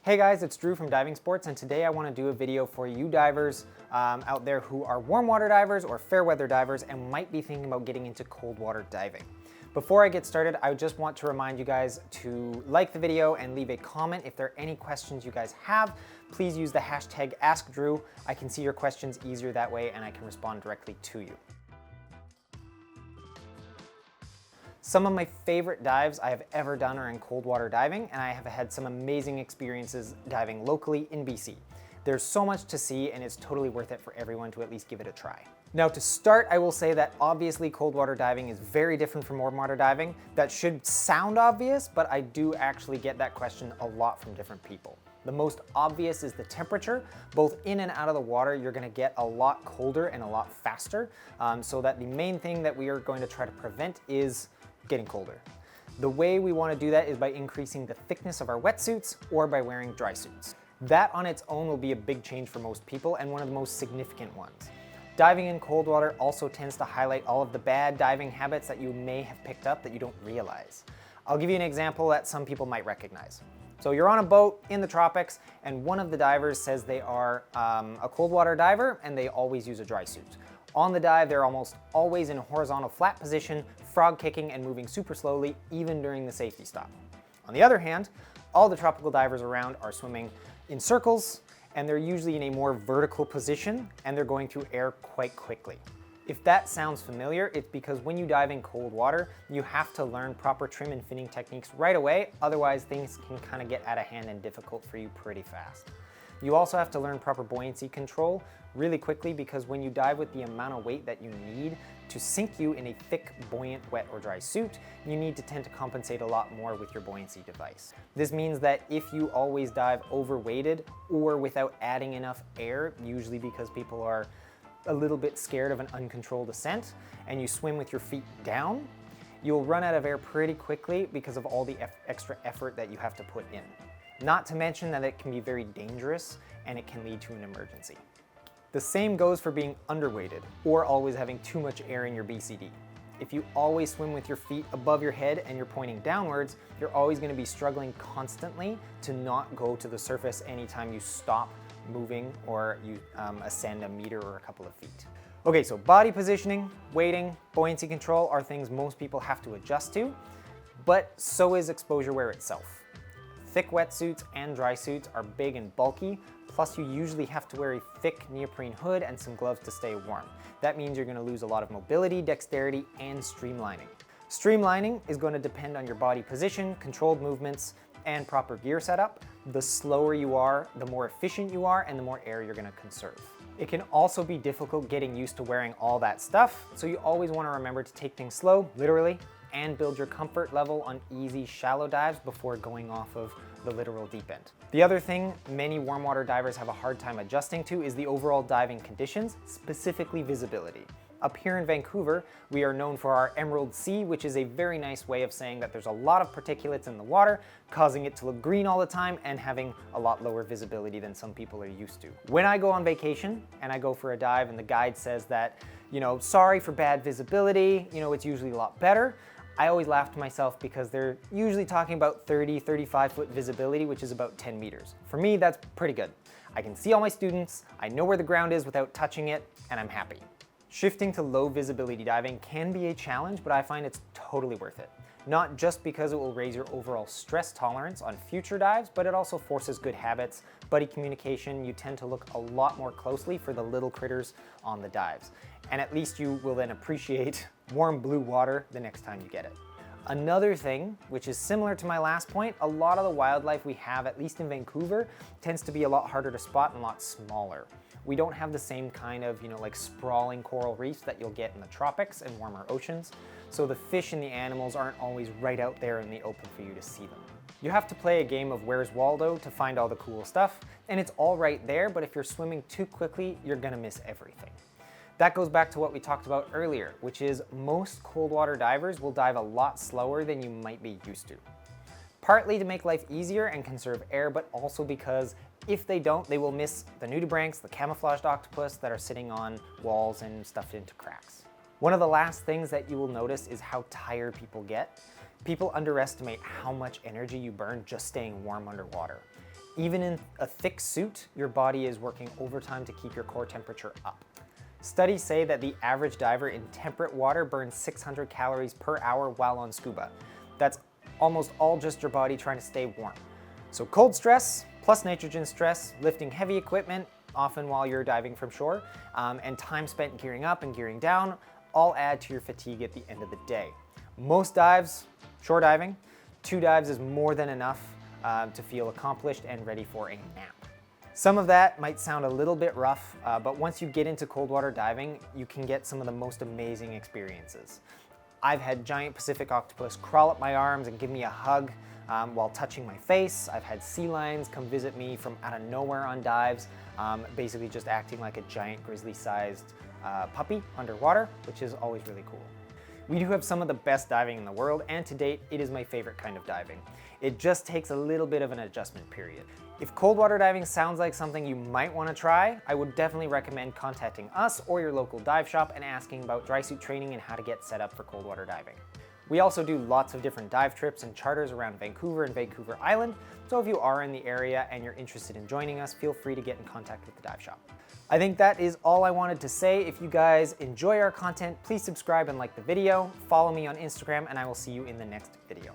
Hey guys, it's Drew from Diving Sports, and today I want to do a video for you divers out there who are warm water divers or fair weather divers and might be thinking about getting into cold water diving. Before I get started, I just want to remind you guys to like the video and leave a comment. If there are any questions you guys have, please use the hashtag AskDrew. I can see your questions easier that way and I can respond directly to you. Some of my favorite dives I have ever done are in cold water diving, and I have had some amazing experiences diving locally in BC. There's so much to see and it's totally worth it for everyone to at least give it a try. Now to start, I will say that obviously cold water diving is very different from warm water diving. That should sound obvious, but I do actually get that question a lot from different people. The most obvious is the temperature. Both in and out of the water, you're gonna get a lot colder and a lot faster. So that the main thing that we are going to try to prevent is getting colder. The way we want to do that is by increasing the thickness of our wetsuits or by wearing dry suits. That on its own will be a big change for most people and one of the most significant ones. Diving in cold water also tends to highlight all of the bad diving habits that you may have picked up that you don't realize. I'll give you an example that some people might recognize. So you're on a boat in the tropics and one of the divers says they are a cold water diver and they always use a dry suit. On the dive, they're almost always in a horizontal flat position, frog kicking and moving super slowly, even during the safety stop. On the other hand, all the tropical divers around are swimming in circles, and they're usually in a more vertical position, and they're going through air quite quickly. If that sounds familiar, it's because when you dive in cold water, you have to learn proper trim and finning techniques right away, otherwise things can kind of get out of hand and difficult for you pretty fast. You also have to learn proper buoyancy control really quickly because when you dive with the amount of weight that you need to sink you in a thick, buoyant, wet or dry suit, you need to tend to compensate a lot more with your buoyancy device. This means that if you always dive overweighted or without adding enough air, usually because people are a little bit scared of an uncontrolled ascent, and you swim with your feet down, you'll run out of air pretty quickly because of all the extra effort that you have to put in. Not to mention that it can be very dangerous and it can lead to an emergency. The same goes for being underweighted or always having too much air in your BCD. If you always swim with your feet above your head and you're pointing downwards, you're always going to be struggling constantly to not go to the surface anytime you stop moving or you ascend a meter or a couple of feet. Okay, so body positioning, weighting, buoyancy control are things most people have to adjust to, but so is exposure wear itself. Thick wetsuits and dry suits are big and bulky, plus you usually have to wear a thick neoprene hood and some gloves to stay warm. That means you're going to lose a lot of mobility, dexterity, and streamlining. Streamlining is going to depend on your body position, controlled movements, and proper gear setup. The slower you are, the more efficient you are, and the more air you're going to conserve. It can also be difficult getting used to wearing all that stuff, so you always want to remember to take things slow, literally, and build your comfort level on easy shallow dives before going off of the literal deep end. The other thing many warm water divers have a hard time adjusting to is the overall diving conditions, specifically visibility. Up here in Vancouver, we are known for our emerald sea, which is a very nice way of saying that there's a lot of particulates in the water, causing it to look green all the time and having a lot lower visibility than some people are used to. When I go on vacation and I go for a dive and the guide says that, sorry for bad visibility, it's usually a lot better, I always laugh to myself because they're usually talking about 30, 35 foot visibility, which is about 10 meters. For me, that's pretty good. I can see all my students, I know where the ground is without touching it, and I'm happy. Shifting to low visibility diving can be a challenge, but I find it's totally worth it. Not just because it will raise your overall stress tolerance on future dives, but it also forces good habits, buddy communication. You tend to look a lot more closely for the little critters on the dives. And at least you will then appreciate warm blue water the next time you get it. Another thing, which is similar to my last point, a lot of the wildlife we have, at least in Vancouver, tends to be a lot harder to spot and a lot smaller. We don't have the same kind of, like sprawling coral reefs that you'll get in the tropics and warmer oceans. So the fish and the animals aren't always right out there in the open for you to see them. You have to play a game of Where's Waldo to find all the cool stuff, and it's all right there, but if you're swimming too quickly, you're gonna miss everything. That goes back to what we talked about earlier, which is most cold water divers will dive a lot slower than you might be used to. Partly to make life easier and conserve air, but also because if they don't, they will miss the nudibranchs, the camouflaged octopus that are sitting on walls and stuffed into cracks. One of the last things that you will notice is how tired people get. People underestimate how much energy you burn just staying warm underwater. Even in a thick suit, your body is working overtime to keep your core temperature up. Studies say that the average diver in temperate water burns 600 calories per hour while on scuba. That's almost all just your body trying to stay warm. So cold stress plus nitrogen stress, lifting heavy equipment, often while you're diving from shore, and time spent gearing up and gearing down, all add to your fatigue at the end of the day. Most dives, shore diving, 2 dives is more than enough to feel accomplished and ready for a nap. Some of that might sound a little bit rough, but once you get into cold water diving, you can get some of the most amazing experiences. I've had giant Pacific octopus crawl up my arms and give me a hug while touching my face. I've had sea lions come visit me from out of nowhere on dives, basically just acting like a giant grizzly-sized puppy underwater, which is always really cool. We do have some of the best diving in the world, and to date, it is my favorite kind of diving. It just takes a little bit of an adjustment period. If cold water diving sounds like something you might want to try, I would definitely recommend contacting us or your local dive shop and asking about dry suit training and how to get set up for cold water diving. We also do lots of different dive trips and charters around Vancouver and Vancouver Island, so if you are in the area and you're interested in joining us, feel free to get in contact with the dive shop. I think that is all I wanted to say. If you guys enjoy our content, please subscribe and like the video, follow me on Instagram, and I will see you in the next video.